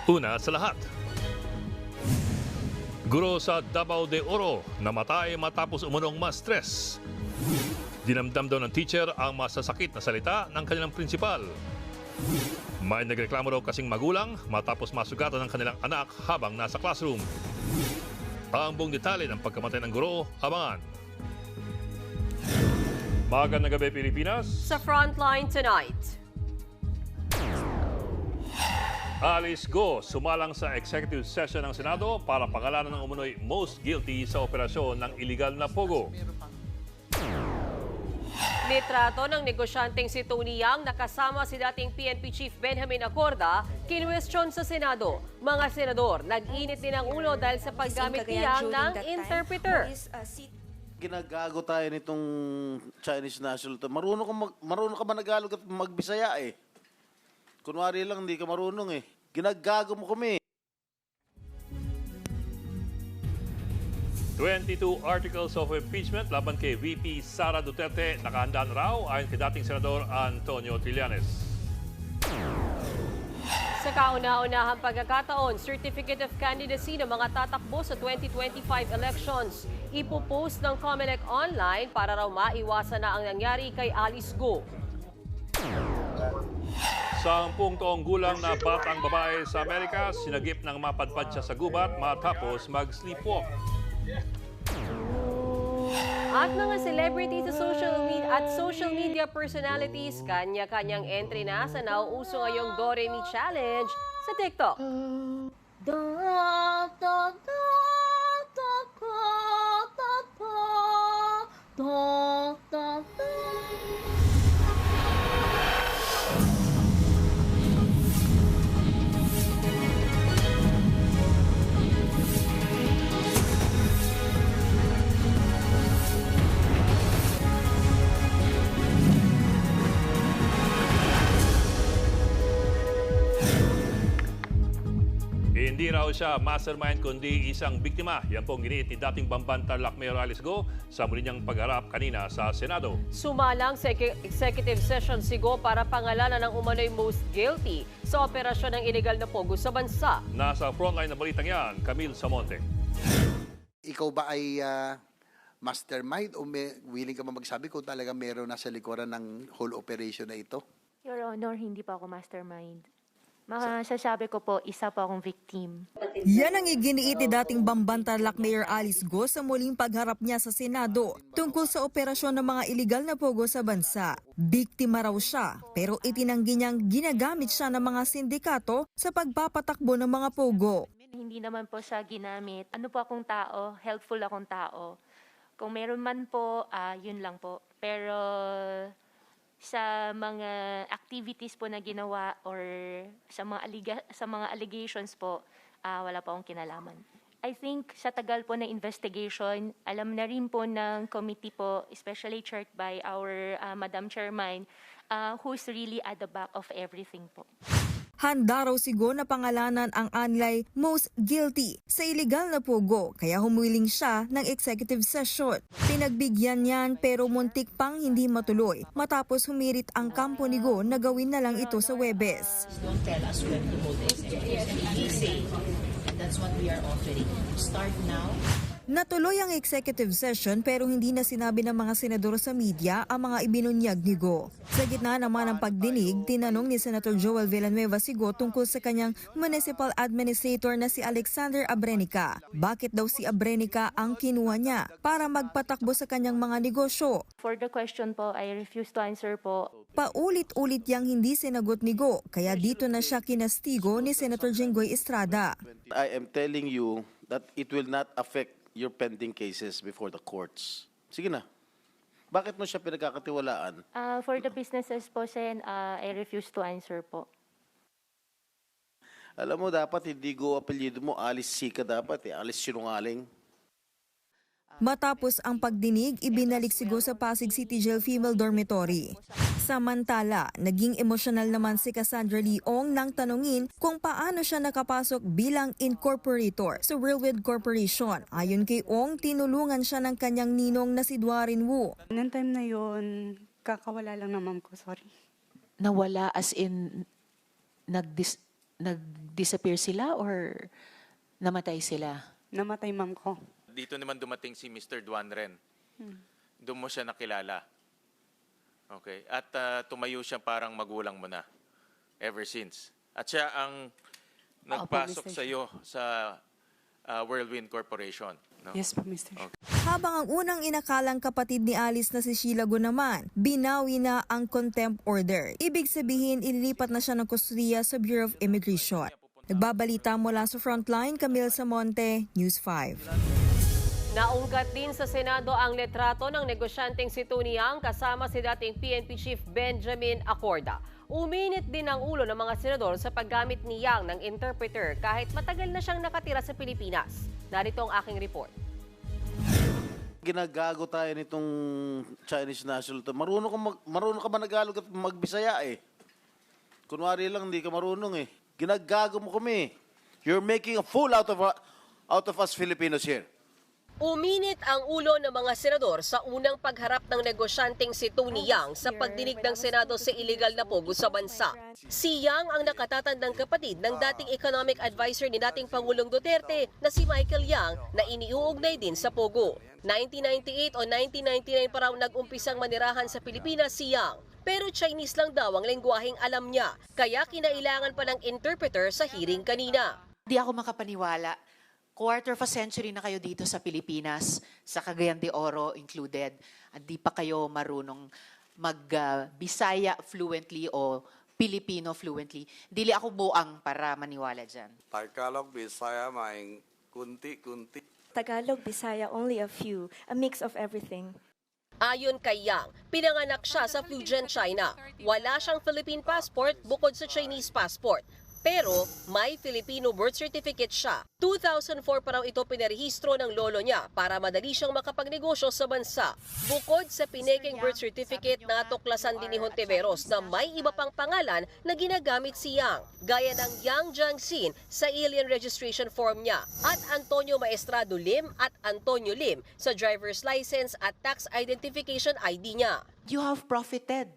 Una sa lahat, guro sa Davao de Oro namatay matapos umunong ma-stress. Dinamdam daw ng teacher ang masasakit na salita ng kanilang prinsipal. May nagreklamo daw kasing magulang matapos masugatan ng kanilang anak habang nasa classroom. Ang buong detalye ng pagkamatay ng guro, abangan. Magandang gabi, Pilipinas. Sa Frontline tonight. Alice Go sumalang sa executive session ng Senado para pangalanan ng umunoy most guilty sa operasyon ng iligal na pogo. Litrato ng negosyanteng si Tony Yang nakasama si dating PNP Chief Benjamin Acorda, kinwestiyon sa Senado. Mga senador, nag-init din ang ulo dahil sa paggamit ni Yang ng interpreter. Ginagago tayo nitong Chinese national to. Marunong ka ba Nagalog at magbisaya eh? Kunwari lang, hindi ka marunong eh. Ginagago mo kami. 22 articles of impeachment laban kay VP Sara Duterte nakahanda na raw ayon kay dating Senador Antonio Trillanes. Sa kauna-unahang pagkakataon, Certificate of Candidacy ng mga tatakbo sa 2025 elections. Ipopost ng COMELEC online para raw maiwasan na ang nangyari kay Alice Go. 10 taong gulang na batang babae sa Amerika, sinagip ng mapadpad siya sa gubat matapos mag-sleepwalk. At mga celebrities sa social media personalities, kanya-kanyang entry na sa nauuso ngayong Do Re Mi Challenge sa TikTok. Hindi raw siya mastermind kundi isang biktima. Yan pong giniit ni dating Bamban Tarlac Mayor Alice Go sa muli niyang pagharap kanina sa Senado. Sumalang sa executive session si Go para pangalanan ng umano'y most guilty sa operasyon ng iligal na pogo sa bansa. Nasa frontline na balitang yan, Camille Samonte. Ikaw ba ay mastermind o willing ka ba magsabi kung talaga meron nasa likuran ng whole operation na ito? Your Honor, hindi pa ako mastermind. Masasabi ko po, isa po akong victim. Yan ang iginiit ni dating Bamban Tarlac Mayor Alice Go sa muling pagharap niya sa Senado tungkol sa operasyon ng mga iligal na pogo sa bansa. Biktima raw siya, pero itinanggi niyang ginagamit siya ng mga sindikato sa pagpapatakbo ng mga pogo. Hindi naman po siya ginamit. Ano po akong tao, helpful akong tao. Kung meron man po, yun lang po. Pero sa mga activities po na ginawa or sa mga allegations po, wala pa akong kinalaman. I think sa tagal po na investigation, alam na rin po ng committee po, especially chaired by our Madam Chairman, who's really at the back of everything po. Handa raw si Go na pangalanan ang anilay most guilty sa iligal na pogo kaya humuiling siya ng executive session. Pinagbigyan niyan pero muntik pang hindi matuloy matapos humirit ang kampo ni Go na gawin na lang ito sa Huwebes. Don't tell us when to hold the executive. We say, and that's what we are offering. Start now. Natuloy ang executive session pero hindi na sinabi ng mga senador sa media ang mga ibinunyag ni Go. Sa gitna naman ng pagdinig, tinanong ni Senator Joel Villanueva si Go tungkol sa kanyang municipal administrator na si Alexander Abrenica. Bakit daw si Abrenica ang kinuha niya para magpatakbo sa kanyang mga negosyo? For the question po, I refuse to answer po. Paulit-ulit yang hindi sinagot ni Go kaya dito na siya kinastigo ni Senator Jinggoy Estrada. I am telling you that it will not affect your pending cases before the courts. Sige na. Bakit mo siya pinagkakatiwalaan? For the businesses po, Sen, I refuse to answer po. Alam mo, dapat hindi Go apelyido mo, Alice Sica dapat eh. Alice Sinungaling. Matapos ang pagdinig, ibinalik si Go sa Pasig City Jail Female Dormitory. Samantala, naging emosyonal naman si Cassandra Leong nang tanungin kung paano siya nakapasok bilang incorporator sa Whirlwind Corporation. Ayon kay Ong, tinulungan siya ng kanyang ninong na si Dwarin Wu. Noong time na yun, kakawala lang na mom ko, sorry. Nawala as in, nag-disappear sila or namatay sila? Namatay ma'am ko. Dito naman dumating si Mr. Duan Ren. Doon mo siya nakilala. Okay. At tumayo siya parang magulang mo na ever since. At siya ang nagpasok Mr. sa iyo sa Whirlwind Corporation. No? Yes po, Mr. Chair. Habang ang unang inakalang kapatid ni Alice na si Sheila Go naman, binawi na ang contempt order. Ibig sabihin, ililipat na siya ng kustudiya sa Bureau of Immigration. Nagbabalita mula sa Frontline, Camille Samonte, News 5. Naunggat din sa Senado ang litrato ng negosyanteng si Tony Yang kasama si dating PNP Chief Benjamin Acorda. Uminit din ang ulo ng mga senador sa paggamit ni Yang ng interpreter kahit matagal na siyang nakatira sa Pilipinas. Narito ang aking report. Ginagago tayo nitong Chinese national to. Marunong ka ba Tagalog at magbisaya eh? Kunwari lang, hindi ka marunong eh. Ginagago mo kami. You're making a fool out of us Filipinos here. Uminit ang ulo ng mga senador sa unang pagharap ng negosyanteng si Tony Yang sa pagdinig ng Senado sa illegal na pogo sa bansa. Si Yang ang nakatatandang kapatid ng dating economic advisor ni dating Pangulong Duterte na si Michael Yang na iniuugnay din sa pogo. 1998 o 1999 pa raw nag-umpisang manirahan sa Pilipinas si Yang. Pero Chinese lang daw ang lengguwaheng alam niya, kaya kinailangan pa ng interpreter sa hearing kanina. Di ako makapaniwala. Quarter of a century na kayo dito sa Pilipinas, sa Cagayan de Oro included, at di pa kayo marunong mag-Bisaya fluently o Filipino fluently. Dili ako buang para maniwala dyan. Tagalog, Bisaya, maing kunti-kunti. Tagalog, Bisaya, only a few, a mix of everything. Ayon kay Yang, pinanganak siya sa Fujian, China. Wala siyang Philippine passport bukod sa Chinese passport. Pero may Filipino birth certificate siya. 2004 pa raw ito pinarehistro ng lolo niya para madali siyang makapagnegosyo sa bansa. Bukod sa pinekeng birth certificate, natuklasan din ni Hontiveros na may iba pang pangalan na ginagamit si Yang, gaya ng Yang Jiangxin sa alien registration form niya at Antonio Maestrado Lim at Antonio Lim sa driver's license at tax identification ID niya. You have profited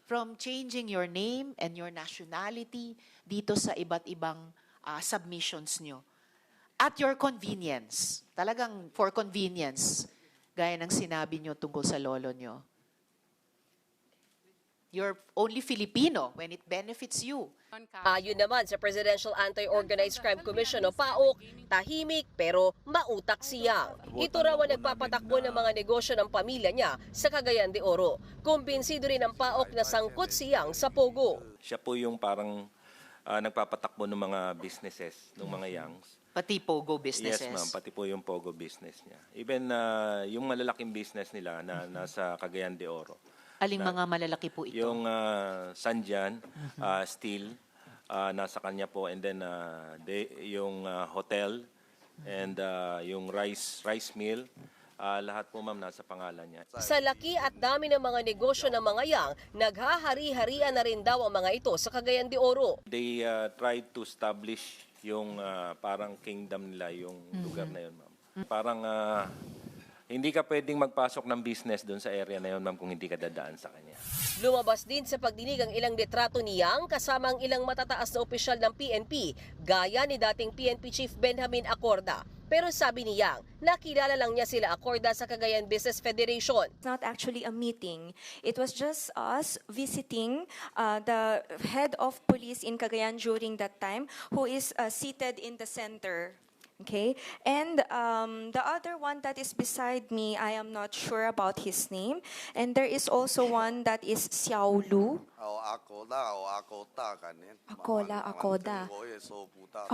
from changing your name and your nationality dito sa iba't ibang submissions nyo. At your convenience. Talagang for convenience. Gaya ng sinabi nyo tungkol sa lolo nyo. You're only Filipino when it benefits you. Ayon naman sa Presidential Anti-Organized Crime Commission o PAOK, tahimik pero mautak si Yang. Ito raw ang nagpapatakbo ng mga negosyo ng pamilya niya sa Cagayan de Oro. Kumbinsido rin ng PAOK na sangkot si Yang sa pogo. Siya po yung parang nagpapatakbo ng mga businesses, ng mga Yangs. Pati Pogo businesses? Yes, ma'am. Pati po yung Pogo business niya. Even yung malalaking business nila na nasa Cagayan de Oro. Aling mga malalaki po ito? Yung Sanjan, Steel, nasa kanya po. And then yung hotel and yung rice mill. Lahat po ma'am nasa pangalan niya. Sa laki at dami ng mga negosyo ng mga Yang, naghahari-harian na rin daw ang mga ito sa Cagayan de Oro. They tried to establish yung parang kingdom nila, yung lugar na yun ma'am. Parang hindi ka pwedeng magpasok ng business doon sa area na yun, ma'am, kung hindi ka dadaan sa kanya. Lumabas din sa pagdinig ang ilang litrato ni Yang kasama ang ilang matataas na opisyal ng PNP, gaya ni dating PNP Chief Benjamin Acorda. Pero sabi ni Yang, nakilala lang niya sila Acorda sa Cagayan Business Federation. It's not actually a meeting. It was just us visiting the head of police in Cagayan during that time, who is seated in the center. Okay, and the other one that is beside me, I am not sure about his name. And there is also one that is Xiao Lu. Akoda.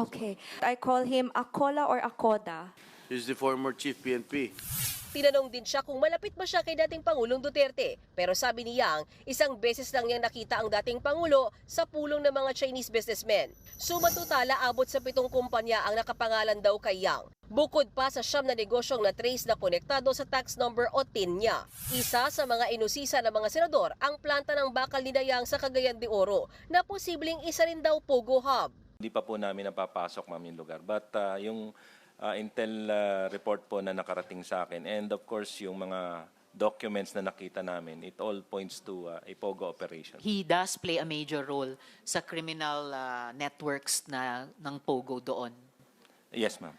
Okay, I call him Akola or Akoda. He's the former chief PNP. Tinanong din siya kung malapit ba siya kay dating Pangulong Duterte. Pero sabi ni Yang, isang beses lang niyang nakita ang dating Pangulo sa pulong ng mga Chinese businessmen. Sumatutala abot sa 7 kumpanya ang nakapangalan daw kay Yang. Bukod pa sa 9 na negosyong na-trace na konektado sa tax number o TIN niya. Isa sa mga inusisa ng mga senador ang planta ng bakal ni Yang sa Cagayan de Oro na posibleng isa rin daw Pogo Hub. Hindi pa po namin napapasok ma'am yung lugar. But yung intel report po na nakarating sa akin and of course yung mga documents na nakita namin, it all points to a POGO operation. He does play a major role sa criminal networks ng POGO doon. Yes, ma'am.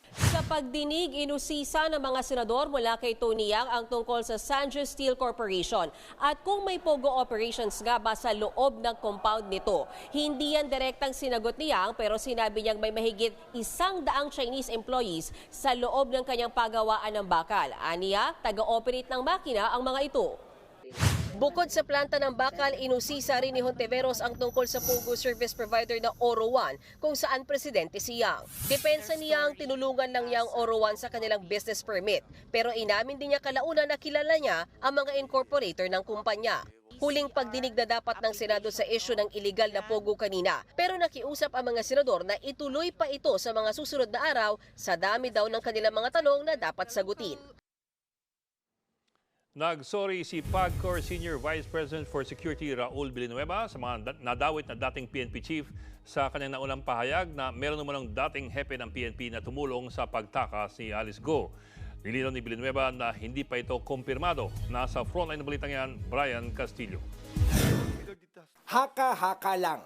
Sa pagdinig, inusisa ng mga senador mula kay Tony Yang ang tungkol sa Sanjo Steel Corporation at kung may POGO operations nga ba sa loob ng compound nito. Hindi yan direktang sinagot ni Yang pero sinabi niyang may mahigit 100 Chinese employees sa loob ng kanyang pagawaan ng bakal. Aniya, taga-operate ng makina ang mga ito. Bukod sa planta ng bakal, inusisa rin ni Hontiveros ang tungkol sa POGO service provider na Oro One kung saan presidente si Yang. Depensa niya ang tinulungan ng Yang Oro One sa kanilang business permit pero inamin din niya kalaunan na kilala niya ang mga incorporator ng kumpanya. Huling pagdinig na dapat ng Senado sa issue ng illegal na POGO kanina pero nakiusap ang mga senador na ituloy pa ito sa mga susunod na araw sa dami daw ng kanilang mga tanong na dapat sagutin. Nagsorry si PAGCOR Senior Vice President for Security Raul Villanueva sa mga nadawit na dating PNP chief sa kanyang naunang pahayag na meron naman ng dating hepe ng PNP na tumulong sa pagtakas ni Alice Go. Nilinaw ni Villanueva na hindi pa ito kumpirmado. Nasa frontline ng balitang yan, Brian Castillo. Haka-haka lang.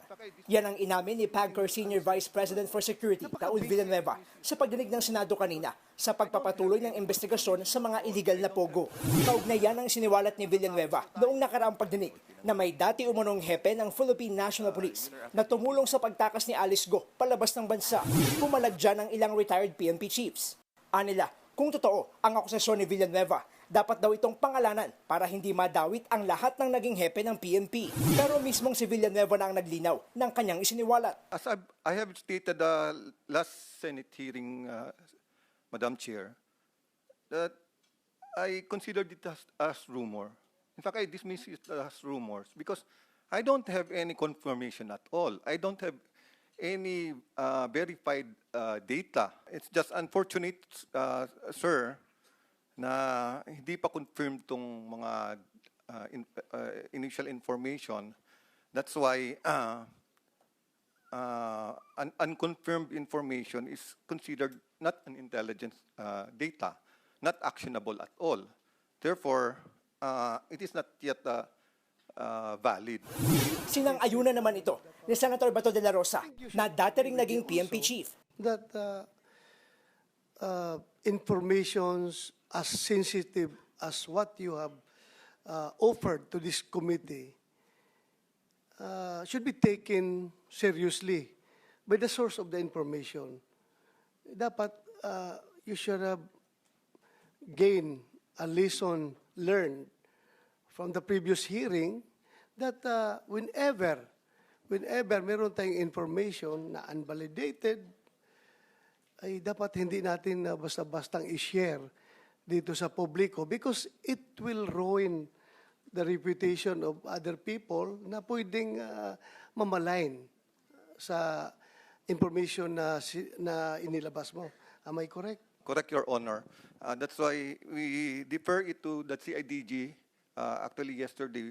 Yan ang inamin ni PAGCOR Senior Vice President for Security, Raul Villanueva, sa pagdinig ng Senado kanina sa pagpapatuloy ng investigasyon sa mga illegal na POGO. Kaugnay yan ang siniwalat ni Villanueva noong nakaraang pagdinig na may dati umunong hepe ng Philippine National Police na tumulong sa pagtakas ni Alice Go palabas ng bansa. Pumalag dyan ang ilang retired PNP chiefs. Anila, kung totoo ang akusasyon ni Villanueva, dapat daw itong pangalanan para hindi madawit ang lahat ng naging hepe ng PNP. Pero mismong si Villanueva na ang naglinaw ng kanyang isiniwalat. As I have stated last Senate hearing, Madam Chair, that I considered it as rumor. In fact, I dismiss it as rumors because I don't have any confirmation at all. I don't have any verified data. It's just unfortunate, sir, na hindi pa confirmed tong mga initial information. That's why unconfirmed information is considered not an intelligence data, not actionable at all. Therefore, it is not yet valid. Sinang-ayunan naman ito ni Senator Bato de la Rosa na dati ring naging PNP chief. That informations as sensitive as what you have offered to this committee should be taken seriously by the source of the information. Dapat you should have gained a lesson learned from the previous hearing that whenever meron tayong information na unvalidated, ay dapat hindi natin basta-bastang i-share dito sa publiko because it will ruin the reputation of other people na pwedeng mamalain sa information na inilabas mo. Am I correct? Correct, Your Honor. That's why we defer it to the CIDG. Actually, yesterday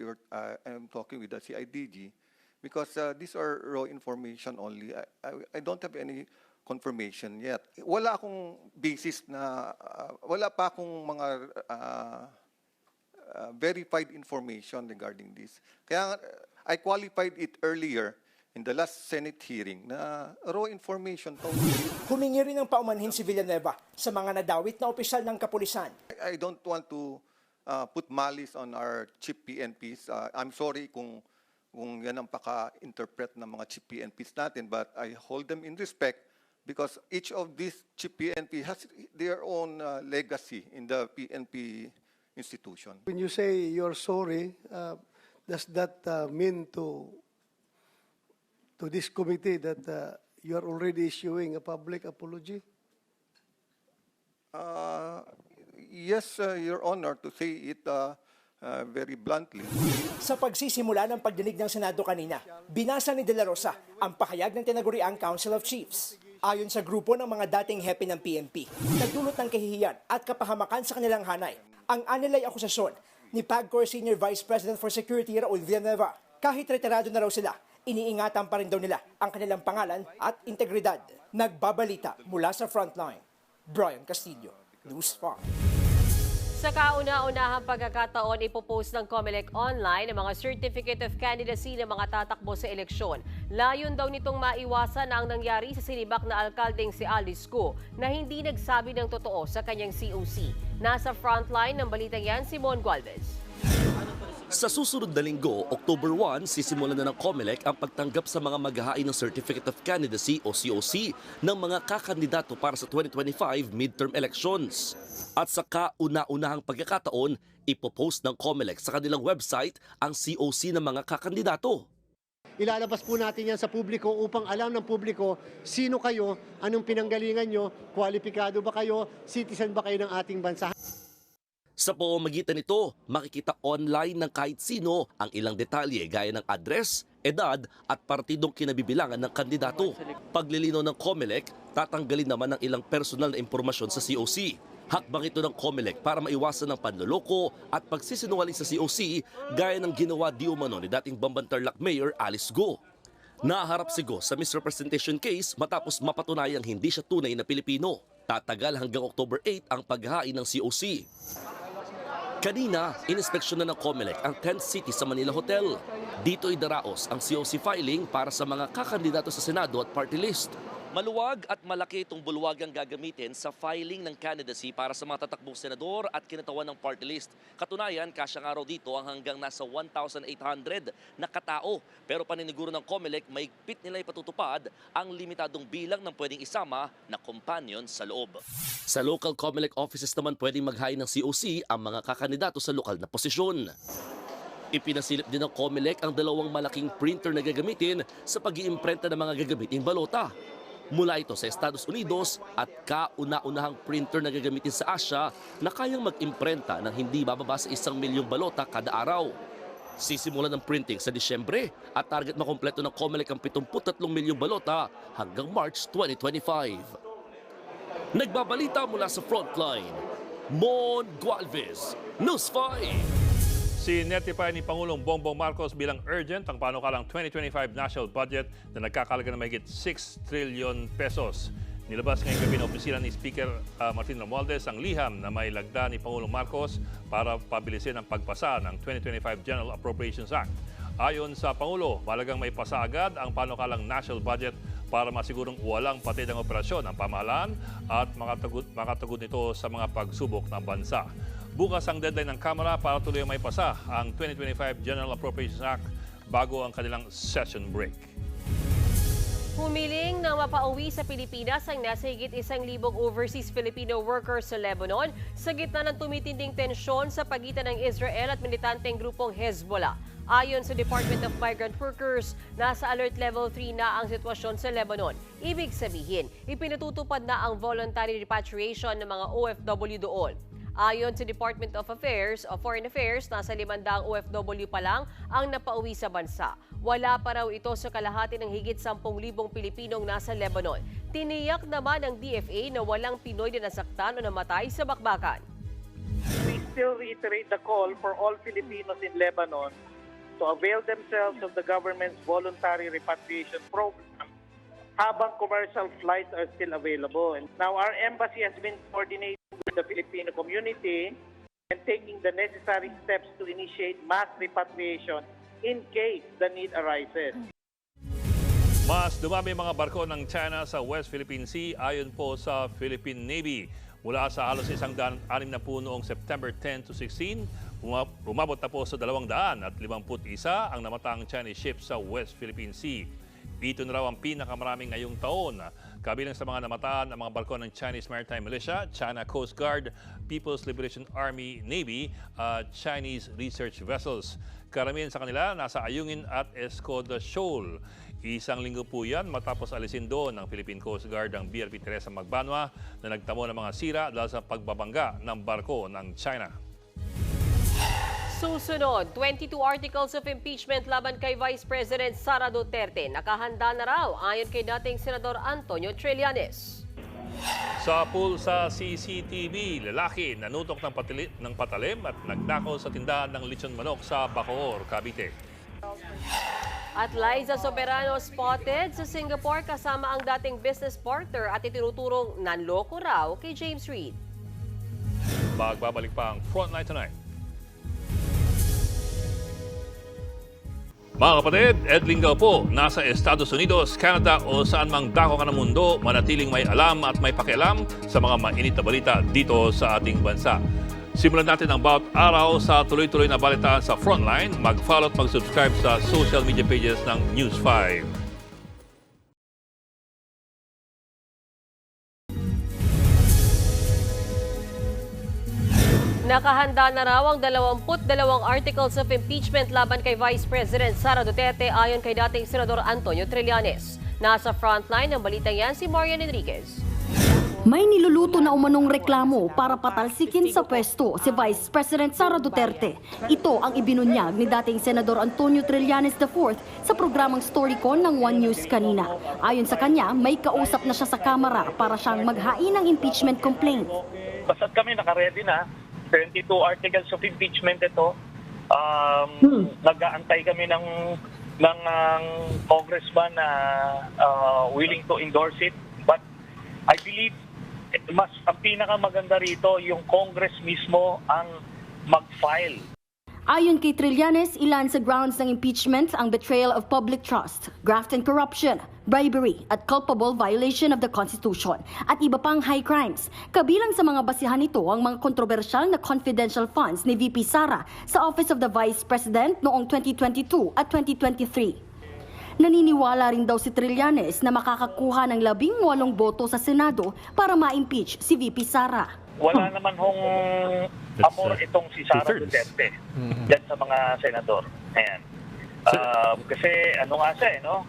I'm talking with the CIDG because these are raw information only. I don't have any confirmation yet. Wala akong basis na, wala pa akong mga verified information regarding this. Kaya I qualified it earlier in the last Senate hearing na raw information to. Humingi rin ng paumanhin si Villanueva sa mga nadawit na opisyal ng kapulisan. I don't want to put malice on our chief PNPs. I'm sorry kung yan ang paka-interpret ng mga chief PNPs natin, but I hold them in respect because each of these chief PNP has their own legacy in the PNP institution. When you say you're sorry, does that mean to this committee that you are already issuing a public apology? Yes, Your Honor, to say it very bluntly. Sa pagsisimula ng pagdinig ng Senado kanina, binasa ni De La Rosa ang pahayag ng tinaguriang Council of Chiefs. Ayon sa grupo ng mga dating hepe ng PNP, nagdulot ng kahihiyan at kapahamakan sa kanilang hanay ang anilay akusasyon ni PAGCOR Senior Vice President for Security Raul Villanueva. Kahit retirado na raw sila, iniingatan pa rin daw nila ang kanilang pangalan at integridad. Nagbabalita mula sa frontline, Brian Castillo, News 5. Sa kauna-unahang pagkakataon, ipopost ng COMELEC online ang mga Certificate of Candidacy ng mga tatakbo sa eleksyon. Layon daw nitong maiwasan ang nangyari sa sinibak na alkaldeng si Alice Go na hindi nagsabi ng totoo sa kanyang COC. Nasa frontline ng balitang yan, Simon Gualvez. Sa susunod na linggo, October 1, sisimulan na ng COMELEC ang pagtanggap sa mga maghahain ng Certificate of Candidacy o COC ng mga kakandidato para sa 2025 midterm elections. At sa kauna-unahang pagkakataon, ipopost ng COMELEC sa kanilang website ang COC ng mga kakandidato. Ilalabas po natin yan sa publiko upang alam ng publiko sino kayo, anong pinanggalingan nyo, kwalipikado ba kayo, citizen ba kayo ng ating bansa. Sa pamamagitan nito, makikita online ng kahit sino ang ilang detalye gaya ng address, edad at partidong kinabibilangan ng kandidato. Paglilinaw ng COMELEC, tatanggalin naman ang ilang personal na impormasyon sa COC. Hakbang ito ng COMELEC para maiwasan ng panloloko at pagsisinungaling sa COC gaya ng ginawa di umano ni dating Bambantarlac Mayor Alice Go. Naharap si Go sa misrepresentation case matapos mapatunayang hindi siya tunay na Pilipino. Tatagal hanggang October 8 ang paghahain ng COC. Kanina, inspeksyon na ng COMELEC ang 10th City sa Manila Hotel. Dito idaraos ang COC filing para sa mga kakandidato sa Senado at party list. Maluwag at malaki itong bulwag ang gagamitin sa filing ng candidacy para sa mga tatakbong senador at kinatawan ng party list. Katunayan, kasyang araw dito ang hanggang nasa 1,800 na katao. Pero paniniguro ng COMELEC, mahigpit nila ipatutupad ang limitadong bilang ng pwedeng isama na companion sa loob. Sa local COMELEC offices naman pwedeng maghain ng COC ang mga kakandidato sa lokal na posisyon. Ipinasilip din ng COMELEC ang dalawang malaking printer na gagamitin sa pag-iimprenta ng mga gagamiting balota. Mula ito sa Estados Unidos at kauna-unahang printer na gagamitin sa Asia na kayang mag-imprenta ng hindi bababa sa 1 milyong balota kada araw. Sisimulan ng printing sa Disyembre at target makompleto ng COMELEC ang 73 milyong balota hanggang March 2025. Nagbabalita mula sa frontline, Mon Gualvez, News 5. Sinertify ni Pangulong Bongbong Marcos bilang urgent ang panukalang 2025 national budget na nagkakalaga ng mahigit 6 trillion pesos. Nilabas ngayong gabi ng opisina ni Speaker Martin Romualdez ang liham na may lagda ni Pangulong Marcos para pabilisin ang pagpasa ng 2025 General Appropriations Act. Ayon sa Pangulo, malagang may pasa agad ang panukalang national budget para masigurong walang patid ang operasyon ng pamahalaan at makatagod nito sa mga pagsubok ng bansa. Bukas ang deadline ng Kamara para tuloy may pasa ang 2025 General Appropriations Act bago ang kanilang session break. Humiling na mapauwi sa Pilipinas ang nasa higit 1,000 overseas Filipino workers sa Lebanon sa gitna ng tumitinding tensyon sa pagitan ng Israel at militanteng grupong Hezbollah. Ayon sa Department of Migrant Workers, nasa Alert Level 3 na ang sitwasyon sa Lebanon. Ibig sabihin, ipinatutupad na ang voluntary repatriation ng mga OFW doon. Ayon sa Department of Foreign Affairs, nasa 500 OFW pa lang ang napauwi sa bansa. Wala pa raw ito sa kalahati ng higit 10,000 Pilipinong nasa Lebanon. Tiniyak naman ng DFA na walang Pinoy na nasaktan o namatay sa bakbakan. We still reiterate the call for all Filipinos in Lebanon to avail themselves of the government's voluntary repatriation program habang commercial flights are still available. And now our embassy has been coordinating with the Filipino community and taking the necessary steps to initiate mass repatriation in case the need arises. Mas dumami mga barko ng China sa West Philippine Sea ayon po sa Philippine Navy. Mula sa halos 160 noong September 10 to 16, umabot na po sa 251 ang namatang Chinese ships sa West Philippine Sea. Ito na raw ang pinakamaraming ngayong taon. Kabilang sa mga namataan ang mga barko ng Chinese Maritime Militia, China Coast Guard, People's Liberation Army, Navy, Chinese research vessels. Karamihan sa kanila nasa Ayungin at Escoda Shoal. Isang linggo po yan matapos alisin doon ng Philippine Coast Guard ang BRP Teresa Magbanwa na nagtamo ng mga sira dahil sa pagbabangga ng barko ng China. Susunod, 22 articles of impeachment laban kay Vice President Sara Duterte. Nakahanda na raw ayon kay dating Senador Antonio Trillanes. Sa pool sa CCTV, lalaki nanutok ng patalim at nagnakaw sa tindahan ng lechon manok sa Bacoor, Cavite. At Liza Soberano spotted sa Singapore kasama ang dating business partner at itinuturong nanloko raw kay James Reid. Magbabalik pa ang Frontline Tonight. Mga kapatid, Ed Lingao po, nasa Estados Unidos, Canada o saan mang dako ka ng mundo, manatiling may alam at may pakialam sa mga mainit na balita dito sa ating bansa. Simulan natin ang bawat araw sa tuloy-tuloy na balitaan sa Frontline. Mag-follow at mag-subscribe sa social media pages ng News 5. Nakahanda na raw ang 22 articles of impeachment laban kay Vice President Sara Duterte ayon kay dating Senador Antonio Trillanes. Nasa frontline ng balitang yan si Marian Enriquez. May niluluto na umanong reklamo para patalsikin sa pwesto si Vice President Sara Duterte. Ito ang ibinunyag ni dating Senador Antonio Trillanes IV sa programang Storycon ng One News kanina. Ayon sa kanya, may kausap na siya sa Kamara para siyang maghain ng impeachment complaint. Basta't kami nakaredy na. 22 articles of impeachment ito. Nag-aantay kami ng congressman na willing to endorse it. But I believe ang pinakamaganda rito yung Congress mismo ang mag-file. Ayon kay Trillanes, ilan sa grounds ng impeachment ang betrayal of public trust, graft and corruption, bribery at culpable violation of the Constitution at iba pang high crimes. Kabilang sa mga basihan nito ang mga kontrobersyal na confidential funds ni VP Sara sa Office of the Vice President noong 2022 at 2023. Naniniwala rin daw si Trillanes na makakakuha ng 18 boto sa Senado para ma-impeach si VP Sara. Wala naman hong amor itong si Sara Duterte dyan sa mga senador. Ayan. Kasi ano nga siya no?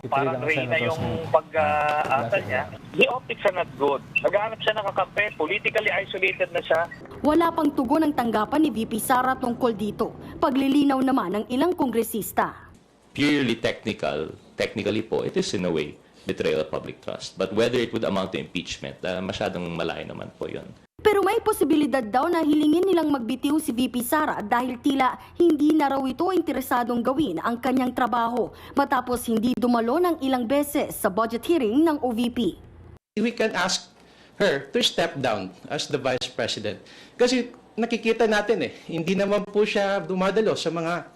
Parang reyna yung pag-asa niya. The optics are not good. Naghahanap siya ng kakampi. Politically isolated na siya. Wala pang tugon ng tanggapan ni VP Sara tungkol dito. Paglilinaw naman ng ilang kongresista. Purely technically po, it is in a way betrayal of public trust. But whether it would amount to impeachment, masyadong malayo naman po yun. Pero may posibilidad daw na hilingin nilang magbitiw si VP Sara dahil tila hindi na raw ito interesadong gawin ang kanyang trabaho matapos hindi dumalo ng ilang beses sa budget hearing ng OVP. We can ask her to step down as the Vice President. Kasi nakikita natin hindi naman po siya dumadalo sa mga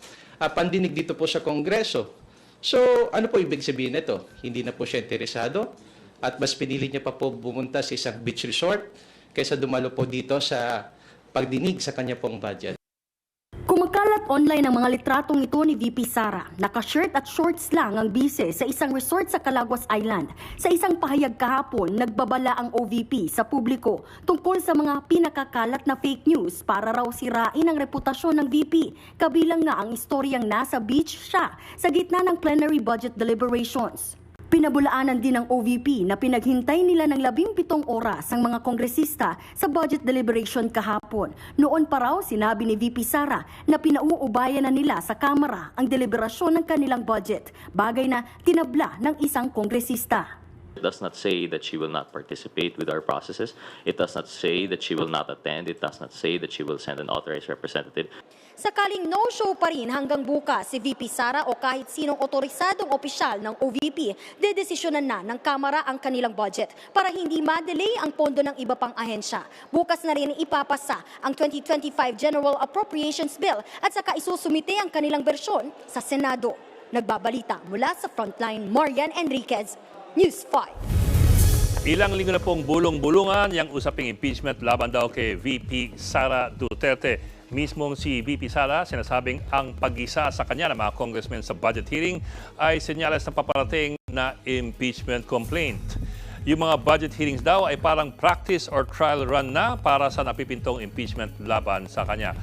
pandinig dito po sa Kongreso. So, ano po ibig sabihin nito? Hindi na po siya interesado at mas pinili niya pa po bumunta sa isang beach resort kaysa dumalo po dito sa pagdinig sa kanya pong budget. Kumakalat online ang mga litratong ito ni VP Sara. Naka-shirt at shorts lang ang bise sa isang resort sa Calaguas Island. Sa isang pahayag kahapon, nagbabala ang OVP sa publiko tungkol sa mga pinakakalat na fake news para raw sirain ang reputasyon ng VP. Kabilang nga ang istoryang nasa beach siya sa gitna ng plenary budget deliberations. Pinabulaanan din ng OVP na pinaghintay nila ng 17 oras ang mga kongresista sa budget deliberation kahapon. Noon pa raw sinabi ni VP Sara na pinauubayan na nila sa Kamara ang deliberasyon ng kanilang budget, bagay na tinabla ng isang kongresista. It does not say that she will not participate with our processes. It does not say that she will not attend. It does not say that she will send an authorized representative. Sakaling no-show pa rin hanggang bukas si VP Sara o kahit sinong otorisadong opisyal ng OVP, dedesisyonan na ng Kamara ang kanilang budget para hindi ma-delay ang pondo ng iba pang ahensya. Bukas na rin ipapasa ang 2025 General Appropriations Bill at saka isusumite ang kanilang bersyon sa Senado. Nagbabalita mula sa Frontline, Marian Enriquez, News 5. Ilang linggo na pong bulong-bulungan yung usaping impeachment laban daw kay VP Sara Duterte. Mismong si VP Sara sinasabing ang pag-isa sa kanya ng mga congressmen sa budget hearing ay senyales na paparating na impeachment complaint. Yung mga budget hearings daw ay parang practice or trial run na para sa napipintong impeachment laban sa kanya.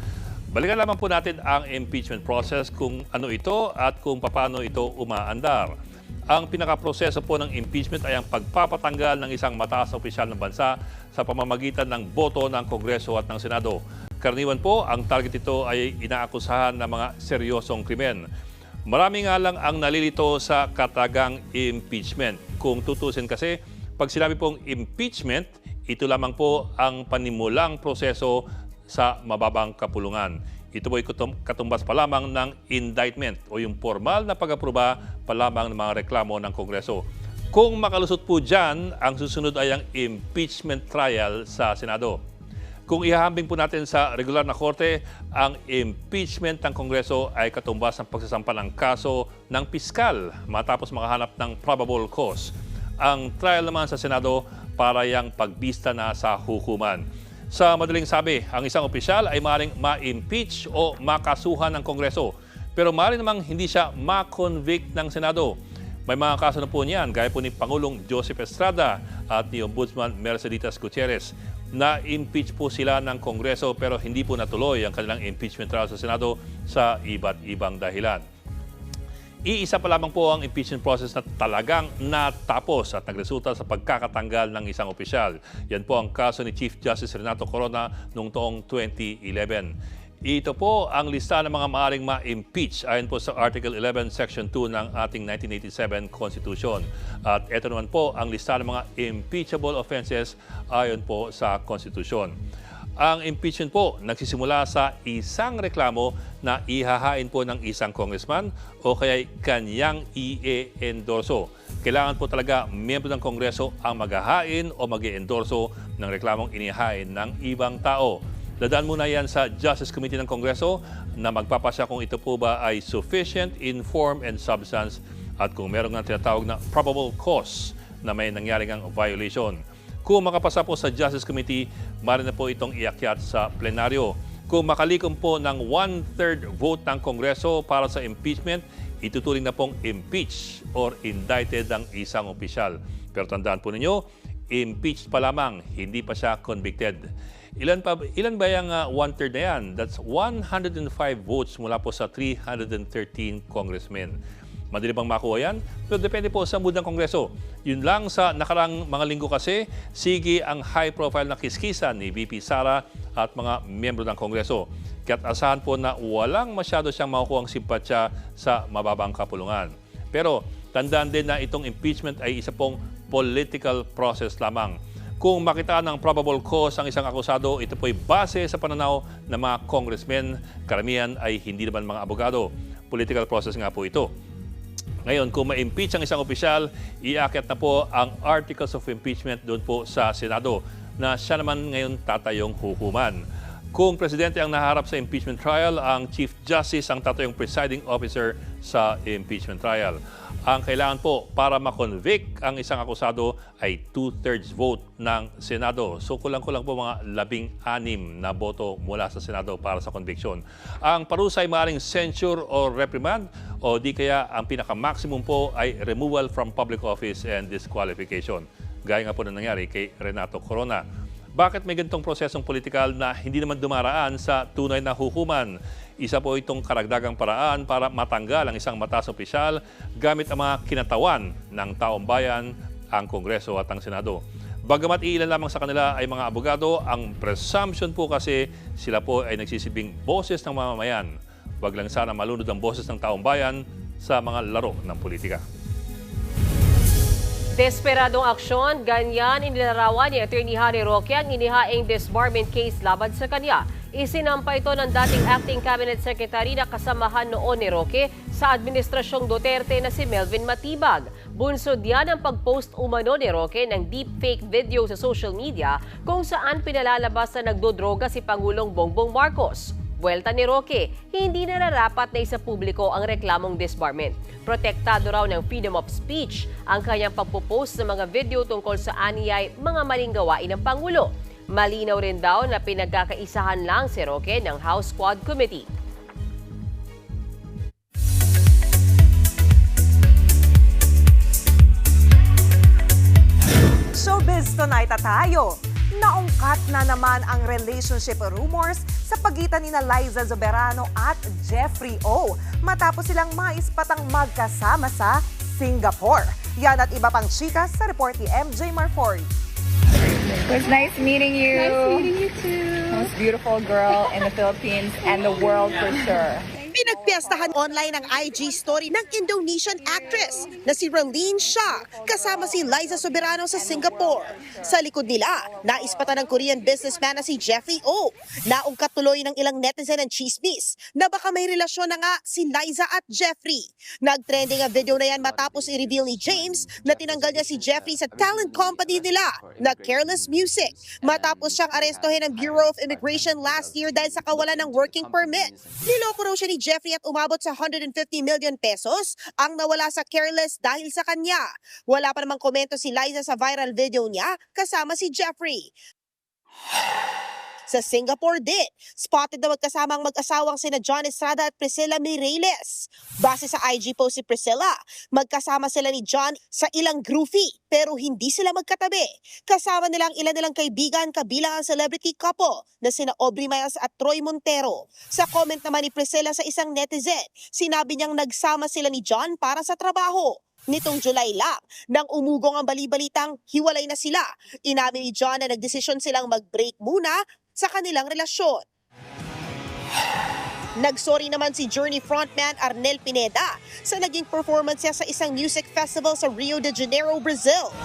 Balikan lamang po natin ang impeachment process kung ano ito at kung paano ito umaandar. Ang pinakaproseso po ng impeachment ay ang pagpapatanggal ng isang mataas na opisyal ng bansa sa pamamagitan ng boto ng Kongreso at ng Senado. Karaniwan po, ang target ito ay inaakusahan ng mga seryosong krimen. Marami nga lang ang nalilito sa katagang impeachment. Kung tutusin kasi, pag sinabi pong impeachment, ito lamang po ang panimulang proseso sa mababang kapulungan. Ito po ay katumbas pa lamang ng indictment o yung formal na pag-aproba pa lamang ng mga reklamo ng Kongreso. Kung makalusot po dyan, ang susunod ay ang impeachment trial sa Senado. Kung ihahambing po natin sa regular na korte, ang impeachment ng Kongreso ay katumbas ng pagsasampa ng kaso ng piskal matapos makahanap ng probable cause. Ang trial naman sa Senado para yang pagbista na sa hukuman. Sa madaling sabi, ang isang opisyal ay maaaring ma-impeach o makasuhan ng Kongreso. Pero maaaring namang hindi siya ma-convict ng Senado. May mga kaso na po niyan, gaya po ni Pangulong Joseph Estrada at ni Ombudsman Merceditas Gutierrez. Na-impeach po sila ng Kongreso pero hindi po natuloy ang kanilang impeachment trial sa Senado sa iba't ibang dahilan. Iisa pa lamang po ang impeachment process na talagang natapos at nagresulta sa pagkakatanggal ng isang opisyal. Yan po ang kaso ni Chief Justice Renato Corona noong taong 2011. Ito po ang lista ng mga maaaring ma-impeach ayon po sa Article 11, Section 2 ng ating 1987 Constitution. At ito naman po ang lista ng mga impeachable offenses ayon po sa Constitution. Ang impeachment po nagsisimula sa isang reklamo na ihahain po ng isang congressman o kaya kanyang i-endorso. Kailangan po talaga miyembro ng Kongreso ang maghahain o mag-endorso ng reklamong inihain ng ibang tao. Dadaan muna yan sa Justice Committee ng Kongreso na magpapasya kung ito po ba ay sufficient in form and substance at kung meron nga tinatawag na probable cause na may nangyaring ang violation. Kung makapasa po sa Justice Committee, maaari na po itong iakyat sa plenaryo. Kung makalikom po ng 1/3 vote ng Kongreso para sa impeachment, ituturing na pong impeach or indicted ang isang opisyal. Pero tandaan po ninyo, impeached pa lamang, hindi pa siya convicted. Ilan ba yung 1/3 na yan? That's 105 votes mula po sa 313 congressmen. Madali bang makuha yan? Pero depende po sa mood ng Kongreso. Yun lang sa nakarang mga linggo kasi, sige ang high-profile na kiskisan ni VP Sara at mga miyembro ng Kongreso. Kaya't asahan po na walang masyado siyang makukuhang simpatsya sa mababang kapulungan. Pero tandaan din na itong impeachment ay isa pong political process lamang. Kung makita ng probable cause ang isang akusado, ito po'y base sa pananaw ng mga congressmen. Karamihan ay hindi naman mga abogado. Political process nga po ito. Ngayon, kung ma-impeach ang isang opisyal, iakyat na po ang articles of impeachment doon po sa Senado na siya naman ngayon tatayong hukuman. Kung presidente ang naharap sa impeachment trial, ang Chief Justice ang tatayong presiding officer sa impeachment trial. Ang kailangan po para ma-convict ang isang akusado ay 2/3 vote ng Senado. So kulang-kulang po mga 16 na boto mula sa Senado para sa conviction. Ang parusa ay maaaring censure o reprimand o di kaya ang pinaka-maximum po ay removal from public office and disqualification. Gaya nga po na nangyari kay Renato Corona. Bakit may ganitong prosesong politikal na hindi naman dumaraan sa tunay na hukuman? Isa po itong karagdagang paraan para matanggal ang isang mataas na opisyal gamit ang mga kinatawan ng taong bayan, ang Kongreso at ang Senado. Bagamat ilan lamang sa kanila ay mga abogado, ang presumption po kasi sila po ay nagsisilbing boses ng mamamayan. Wag lang sana malunod ang boses ng taong bayan sa mga laro ng politika. Desperadong aksyon, ganyan inilarawan ni Atty. Harry Roque ang inihaing disbarment case laban sa kanya. Isinampa ito ng dating Acting Cabinet Secretary na kasamahan noon ni Roque sa Administrasyong Duterte na si Melvin Matibag. Bunsod yan ang pag-post umano ni Roque ng deepfake video sa social media kung saan pinalalabas na nagdodroga si Pangulong Bongbong Marcos. Buwelta ni Roque, hindi nararapat na isa publiko ang reklamong disbarment. Protektado raw ng freedom of speech ang kanyang pagpo-post ng mga video tungkol sa aniyay mga maling gawain ng Pangulo. Malinaw rin daw na pinagkakaisahan lang si Roque ng House Quad Committee. Showbiz tonight at tayo. Naungkat na naman ang relationship rumors sa pagitan ni Liza Soberano at Jeffrey O. Matapos silang maispatang magkasama sa Singapore. Yan at iba pang chika sa report ni MJ Marfori. It was nice meeting you. Nice meeting you too. Most beautiful girl in the Philippines and the world for sure. Pinagpiestahan online ang IG story ng Indonesian actress na si Raylene Shah kasama si Liza Soberano sa Singapore. Sa likod nila, naispatan ng Korean businessman na si Jeffrey O. Naungkat tuloy ng ilang netizen ang chismis na baka may relasyon na nga si Liza at Jeffrey. Nagtrending ang video na yan matapos i-reveal ni James na tinanggal niya si Jeffrey sa talent company nila na Careless Music matapos siyang arestuhin ng Bureau of Immigration last year dahil sa kawalan ng working permit. Niloko raw siya ni Jeffrey at umabot sa 150 million pesos ang nawala sa Careless dahil sa kanya. Wala pa namang komento si Liza sa viral video niya kasama si Jeffrey. Sa Singapore din, spotted na magkasama ang mag-asawang sina John Estrada at Priscilla Mireles. Base sa IG post si Priscilla, magkasama sila ni John sa ilang groupie pero hindi sila magkatabi. Kasama nilang ilan nilang kaibigan kabilang ang celebrity couple na sina Aubrey Miles at Troy Montero. Sa comment naman ni Priscilla sa isang netizen, sinabi niyang nagsama sila ni John para sa trabaho. Nitong July lang, nang umugong ang balibalitang hiwalay na sila, inamin ni John na nagdesisyon silang mag-break muna sa kanilang relasyon. Nagsorry naman si Journey frontman Arnel Pineda sa naging performance niya sa isang music festival sa Rio de Janeiro, Brazil.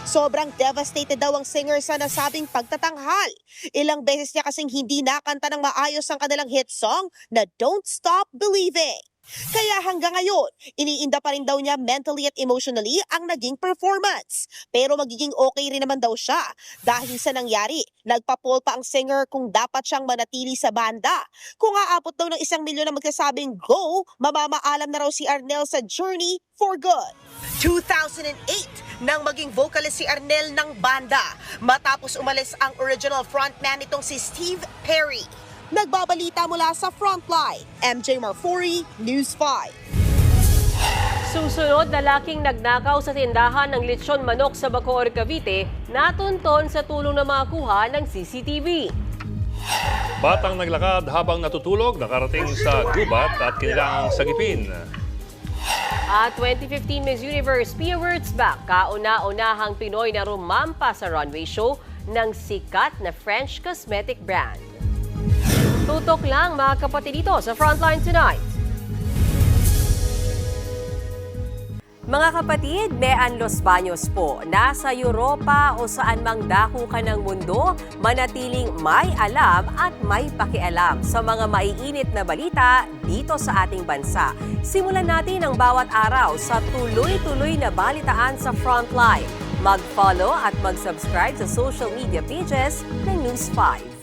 Sobrang devastated daw ang singer sa nasabing pagtatanghal. Ilang beses niya kasing hindi nakanta ng maayos ang kanilang hit song na Don't Stop Believing. Kaya hanggang ngayon, iniinda pa rin daw niya mentally at emotionally ang naging performance. Pero magiging okay rin naman daw siya. Dahil sa nangyari, nagpa-poll pa ang singer kung dapat siyang manatili sa banda. Kung aabot daw ng 1 milyon na magsasabing go, mamamaalam na raw si Arnel sa Journey for good. 2008 nang maging vocalist si Arnel ng banda matapos umalis ang original frontman nitong si Steve Perry. Nagbabalita mula sa Frontline, MJ Marfori, News 5. Susunod, lalaking nagnakaw sa tindahan ng lechon manok sa Bacoor, Cavite, natunton sa tulong na makuha ng CCTV. Batang naglakad habang natutulog, nakarating sa gubat at kinilangang sagipin. At 2015 Miss Universe Pia Wurtzbach, kauna-unahang Pinoy na rumampa sa runway show ng sikat na French cosmetic brand. Tutok lang mga kapatid dito sa Frontline Tonight. Mga kapatid, Mean Los Baños po. Nasa Europa o saan mang dako ka ng mundo, manatiling may alam at may pakialam sa mga maiinit na balita dito sa ating bansa. Simulan natin ang bawat araw sa tuloy-tuloy na balitaan sa Frontline. Mag-follow at mag-subscribe sa social media pages ng News 5.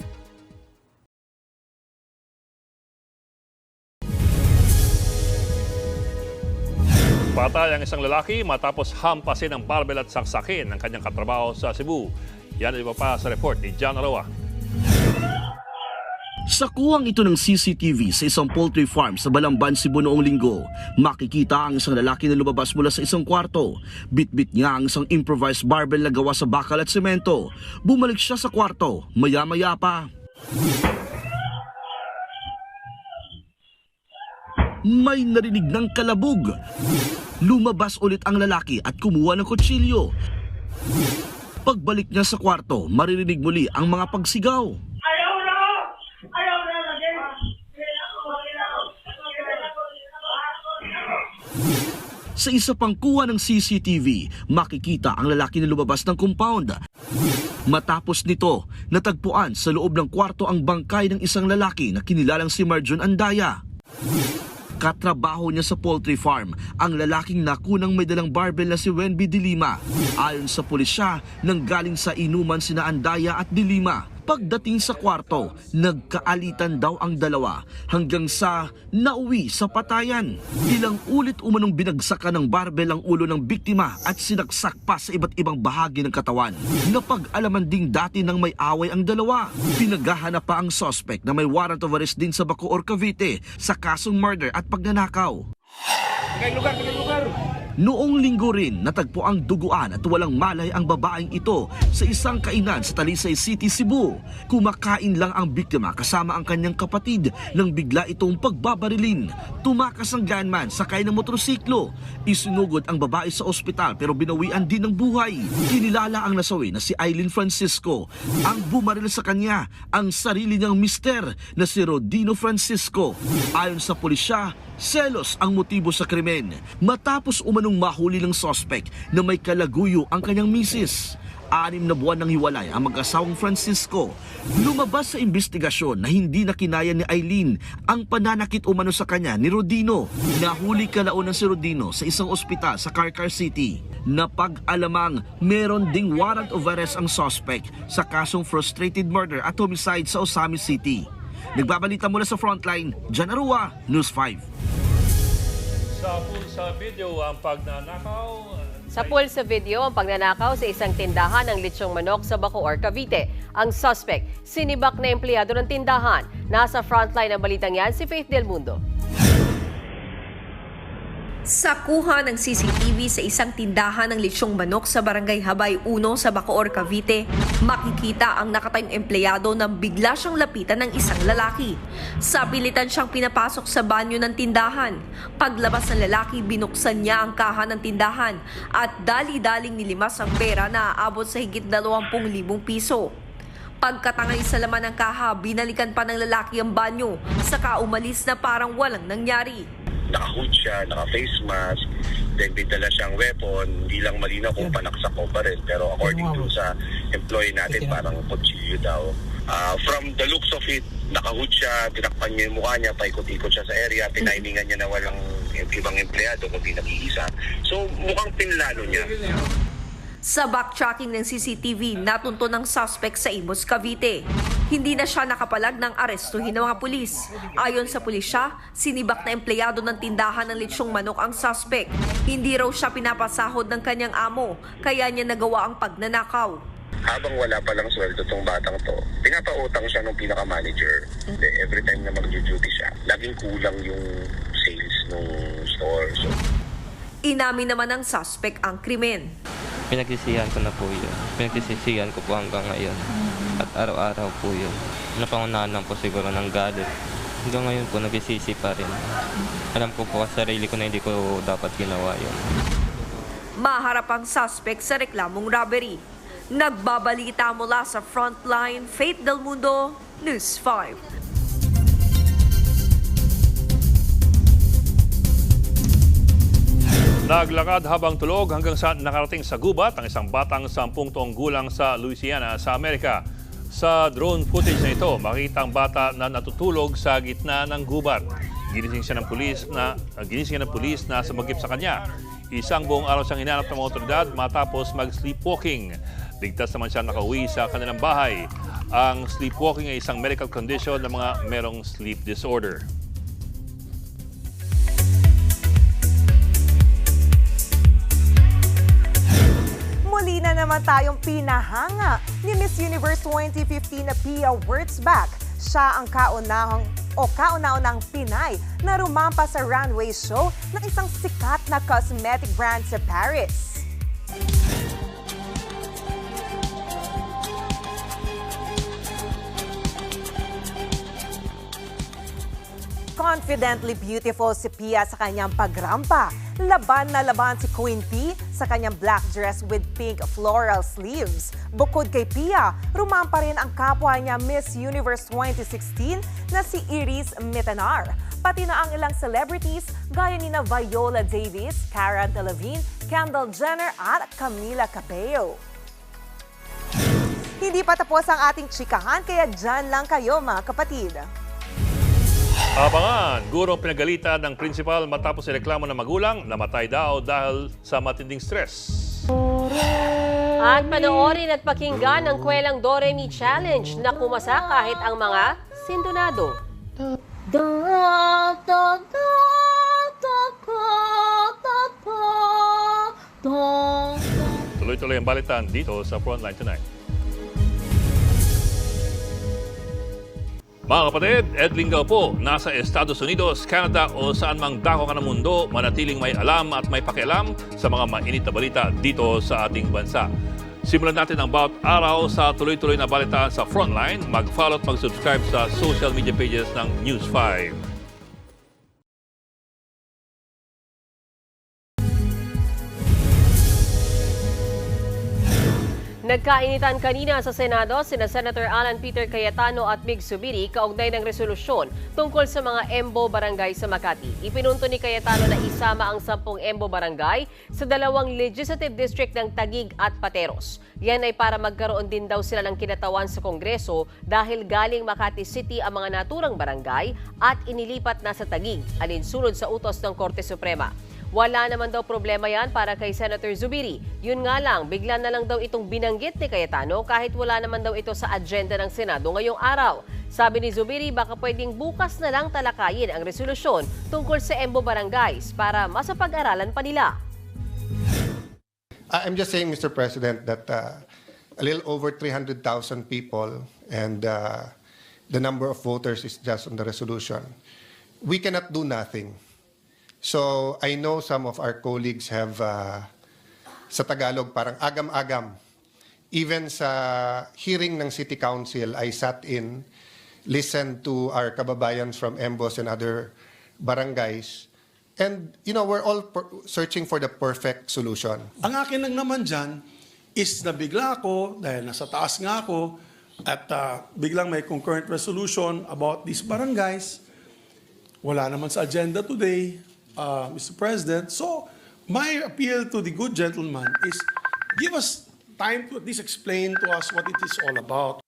Patay ang isang lalaki matapos hampasin ng barbel at saksakin ng kanyang katrabaho sa Cebu. Yan ay iba pa sa report ni John Arawa. Sa kuwang ito ng CCTV sa isang poultry farm sa Balamban, Cebu noong linggo, makikita ang isang lalaki na lumabas mula sa isang kwarto. Bitbit niya ang isang improvised barbel na gawa sa bakal at semento. Bumalik siya sa kwarto, maya-maya pa. May narinig ng kalabog. Lumabas ulit ang lalaki at kumuha ng kutsilyo. Pagbalik niya sa kwarto, maririnig muli ang mga pagsigaw. Ayaw na! Ayaw na! Sa isa pang kuha ng CCTV, makikita ang lalaki na lumabas ng compound. Matapos nito, natagpuan sa loob ng kwarto ang bangkay ng isang lalaki na kinilalang si Marjon Andaya. Katrabaho niya sa poultry farm ang lalaking nakunang may dalang barbel na si Wenby De Lima. Ayon sa pulisya, nanggaling sa inuman sina Andaya at De Lima. Pagdating sa kwarto, nagkaalitan daw ang dalawa hanggang sa nauwi sa patayan. Ilang ulit umanong binagsakan ng barbel ang ulo ng biktima at sinaksak pa sa iba't ibang bahagi ng katawan. Napag-alaman ding dati nang may away ang dalawa. Pinaghahanap pa ang suspect na may warrant of arrest din sa Bacoor, Cavite sa kasong murder at pagnanakaw. Noong linggo rin, natagpo ang duguan at walang malay ang babaeng ito sa isang kainan sa Talisay City, Cebu. Kumakain lang ang biktima kasama ang kanyang kapatid nang bigla itong pagbabarilin. Tumakas ang gunman sakay ng motorsiklo. Isinugod ang babae sa ospital pero binawian din ng buhay. Kinilala ang nasawi na si Eileen Francisco. Ang bumaril sa kanya, ang sarili niyang mister na si Rodino Francisco. Ayon sa pulisya, selos ang motibo sa krimen. Matapos umanong mahuli ng suspect na may kalaguyo ang kanyang misis. 6 na buwan ng hiwalay ang mag-asawang Francisco. Lumabas sa investigasyon na hindi na kinaya ni Eileen ang pananakit umano sa kanya ni Rodino. Nahuli kalaunan si Rodino sa isang ospital sa Carcar City. Napag-alamang meron ding warrant of arrest ang suspect sa kasong frustrated murder at homicide sa Osamis City. Nagbabalita mula sa Frontline, Jan Arua, News 5. Sa video ang pagnanakaw. Sa pool sa video, ang pagnanakaw sa isang tindahan ng litsyong manok sa Bacoor, Cavite. Ang suspect, sinibak na empleyado ng tindahan. Nasa frontline ng balitang yan si Faith Del Mundo. Sa kuha ng CCTV sa isang tindahan ng litsyong manok sa Barangay Habay 1 sa Bacoor, Cavite, makikita ang nakatayong empleyado nang bigla siyang lapitan ng isang lalaki. Sa pilitan siyang pinapasok sa banyo ng tindahan. Paglabas ng lalaki, binuksan niya ang kaha ng tindahan at dali-daling nilimas ang pera na aabot sa higit 20,000 piso. Pagkatangay sa laman ng kaha, binalikan pa ng lalaki ang banyo, saka umalis na parang walang nangyari. Naka-hood siya, naka-face mask, then bindala siyang weapon, hindi lang malinaw kung panaksak o baril. Pero according to sa employee natin, parang kutsilyo daw. From the looks of it, naka-hood siya, tinakpan niya yung mukha niya, paikot-ikot siya sa area, tinimingan niya na walang ibang empleyado kundi nag-iisa. So mukhang pinlano niya. Sa backtracking ng CCTV, natunto ng suspect sa Imus, Cavite. Hindi na siya nakapalag ng arestuhin ng mga pulis. Ayon sa pulisya, sinibak na empleyado ng tindahan ng litsyong manok ang suspect. Hindi raw siya pinapasahod ng kanyang amo, kaya niya nagawa ang pagnanakaw. Habang wala palang sweldo tong batang to, pinapautang siya ng pinaka-manager. Every time na mag-duty siya, laging kulang yung sales ng store. So, inamin naman ng suspect ang krimen. Pinagsisihan ko na po yun. Pinagsisihan ko po hanggang ngayon. At araw-araw po yun. Napangunahan lang po siguro ng galit. Hanggang ngayon po nagsisisi pa rin. Alam ko po sa sarili ko na hindi ko dapat ginawa yun. Maharap ang suspect sa reklamong robbery. Nagbabalita mula sa Frontline, Faith Del Mundo, News 5. Naglakad habang tulog hanggang sa nakarating sa gubat ang isang batang 10 taong gulang sa Louisiana sa Amerika. Sa drone footage na ito, makita ang bata na natutulog sa gitna ng gubat. Ginising siya ng pulis na sumagip sa kanya. Isang buong araw siyang hinanap ng mga otoridad matapos mag-sleepwalking. Ligtas naman siya nakauwi sa kanilang bahay. Ang sleepwalking ay isang medical condition ng mga merong sleep disorder. Muli na naman tayong pinahanga ni Miss Universe 2015 na Pia Wurtzbach. Siya ang kauna-unang Pinay na rumampa sa runway show ng isang sikat na cosmetic brand sa Paris. Confidently beautiful si Pia sa kanyang pagrampa. Laban na laban si Queen P sa kanyang black dress with pink floral sleeves. Bukod kay Pia, rumampa rin ang kapwa niya Miss Universe 2016 na si Iris Mitanar. Pati na ang ilang celebrities gaya ni Viola Davis, Cara Delevingne, Kendall Jenner at Camila Cabello. Hindi pa tapos ang ating chikahan kaya dyan lang kayo mga kapatid. Abangan, gurong pinagalitan ng principal matapos ireklamo ng magulang, namatay daw dahil sa matinding stress. At panoorin at pakinggan ang kwelang Do-Re-Mi Challenge na pumasa kahit ang mga sindonado. Tuloy-tuloy ang balitan dito sa Frontline Tonight. Mga kapatid, Ed Lingao po, nasa Estados Unidos, Canada o saan mang dako ka ng mundo, manatiling may alam at may pakialam sa mga mainit na balita dito sa ating bansa. Simulan natin ang bawat araw sa tuloy-tuloy na balitaan sa Frontline. Mag-follow at mag-subscribe sa social media pages ng News 5. Nagkainitan kanina sa Senado sina Senator Alan Peter Cayetano at Mig Zubiri kaugnay ng resolusyon tungkol sa mga EMBO barangay sa Makati. Ipinunto ni Cayetano na isama ang 10 EMBO barangay sa 2 legislative district ng Taguig at Pateros. Yan ay para magkaroon din daw sila ng kinatawan sa Kongreso dahil galing Makati City ang mga naturang barangay at inilipat na sa Taguig, alinsunod sa utos ng Korte Suprema. Wala naman daw problema yan para kay Senator Zubiri. Yun nga lang, bigla na lang daw itong binanggit ni Cayetano kahit wala naman daw ito sa agenda ng Senado ngayong araw. Sabi ni Zubiri, baka pwedeng bukas na lang talakayin ang resolusyon tungkol sa EMBO barangays para masapag-aralan pa nila. I'm just saying, Mr. President, that a little over 300,000 people and the number of voters is just on the resolution. We cannot do nothing. So I know some of our colleagues have, sa Tagalog, parang agam-agam. Even sa hearing ng City Council, I sat in, listened to our kababayans from EMBOs and other barangays. And, you know, we're all searching for the perfect solution. Ang akin lang naman dyan is nabigla ako, dahil nasa taas nga ako, at biglang may concurrent resolution about these barangays. Wala naman sa agenda today. Mr. President. So, my appeal to the good gentleman is give us time to at least explain to us what it is all about.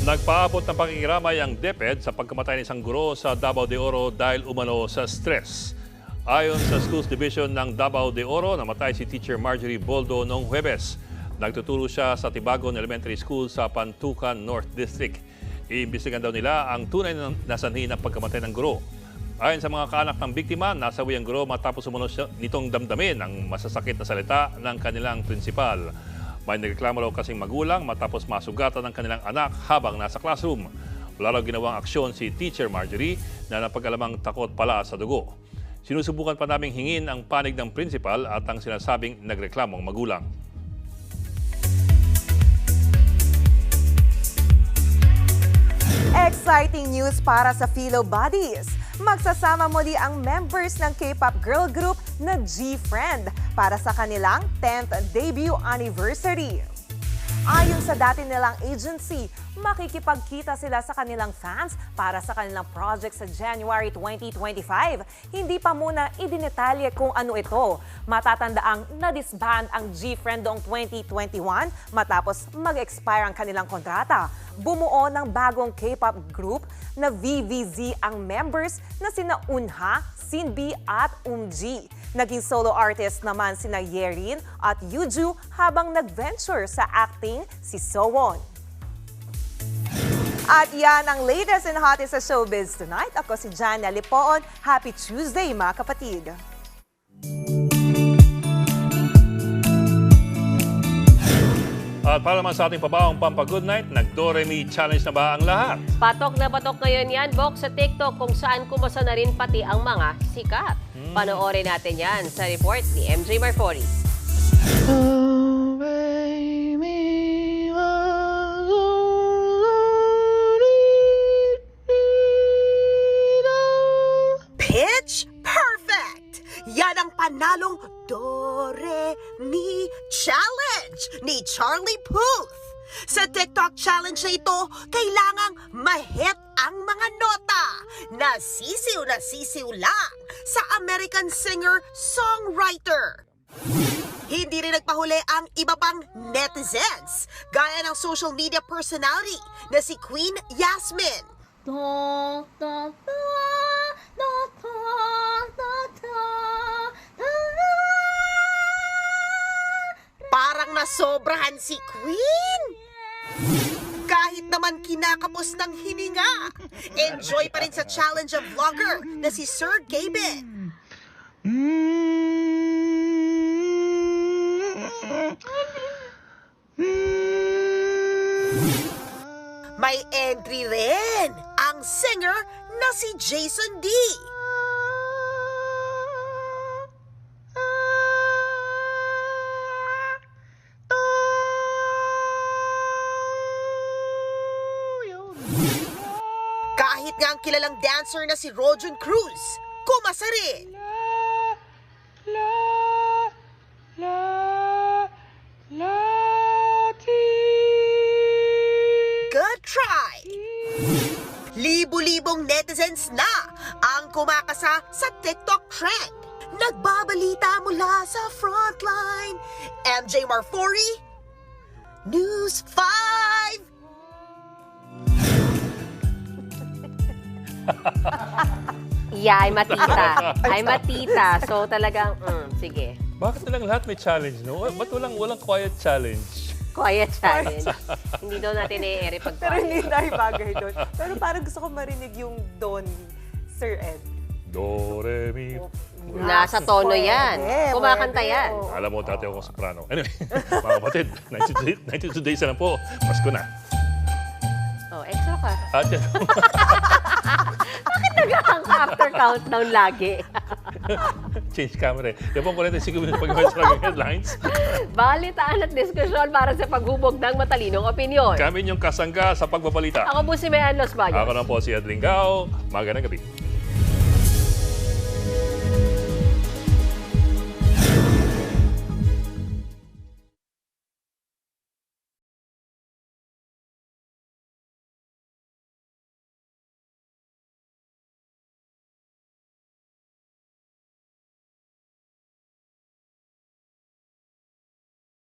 Nagpaabot ng pakikiramay ang DepEd sa pagkamatay ng isang guro sa Davao de Oro dahil umano sa stress. Ayon sa Schools Division ng Davao de Oro, namatay si Teacher Marjorie Boldo noong Huwebes. Nagtuturo siya sa Tibagon Elementary School sa Pantucan North District. Iimbestigan daw nila ang tunay na sanhi ng pagkamatay ng guro. Ayon sa mga kaanak ng biktima, nasawi ang guro matapos sumunod nitong damdamin ang masasakit na salita ng kanilang prinsipal. May nagreklamo raw kasing magulang matapos masugatan ng kanilang anak habang nasa classroom. Wala raw ginawang aksyon si Teacher Marjorie na napag-alamang takot pala sa dugo. Sinusubukan pa naming hingin ang panig ng prinsipal at ang sinasabing nagreklamong magulang. Exciting news para sa Philo Buddies. Magsasama muli ang members ng K-pop girl group na G-Friend para sa kanilang 10th debut anniversary. Ayon sa dati nilang agency, makikipagkita sila sa kanilang fans para sa kanilang project sa January 2025. Hindi pa muna idinetalye kung ano ito. Matatandaang na-disband ang G-Friend noong 2021 matapos mag-expire ang kanilang kontrata. Bumuo ng bagong K-pop group na VVZ ang members na sina Unha, Sinbi at Umji. Naging solo artist naman sina Yerin at Yuju habang nag-venture sa acting si Sowon. At yan ang latest and hottest sa showbiz tonight. Ako si Jania Lipoon. Happy Tuesday mga kapatid! At para naman sa ating pabawang Pampa-Good Night, nag-Do-Re-Mi Challenge na ba ang lahat? Patok na patok ngayon yan, Box, sa TikTok kung saan kumasa na rin pati ang mga sikat. Panoorin natin yan sa report ni MJ Marfori. Pitch perfect! Yan ang panalong Do-Re-Mi Challenge ni Charlie Puth. Sa TikTok challenge na ito, kailangang ma-hit ang mga nota na sisiw lang sa American singer-songwriter. Hindi rin nagpahuli ang iba pang netizens, gaya ng social media personality na si Queen Yasmin. Parang nasobrahan si Queen. Kahit naman kinakapos ng hininga, enjoy pa rin sa challenge of vlogger na si Sir Gabin. May May entry rin ang singer na si Jason D. Kahit nga ang kilalang dancer na si Rojon Cruz, kumasa rin. Good try! Libo-libong netizens na ang kumakasa sa TikTok trend. Nagbabalita mula sa frontline. MJ Marfori, News 5! Yeah, ay matita. Ay matita. So talagang, sige. Bakit na lang lahat may challenge, no? Ba't walang quiet challenge? Quiet challenge. Hindi daw natin i-ere pag Pero hindi tayo bagay doon. Pero parang gusto ko marinig yung Don, Sir Ed. Do, re, mi. Nasa tono yan. Kumakanta yan. Alam mo, dati akong soprano. Anyway, mga kapatid, 92 days na lang po. Pasko na. Oh, extra ka. At yan. Bakit nag-after countdown lagi? Change camera. Yan po 45 minutes pag-iwas sa headlines. Balitaan at diskusyon para sa paghubog ng matalinong opinyon. Kami yung kasangga sa pagbabalita. Ako po si Mayan Los Baños. Ako na po si Adling Gao. Magandang gabi.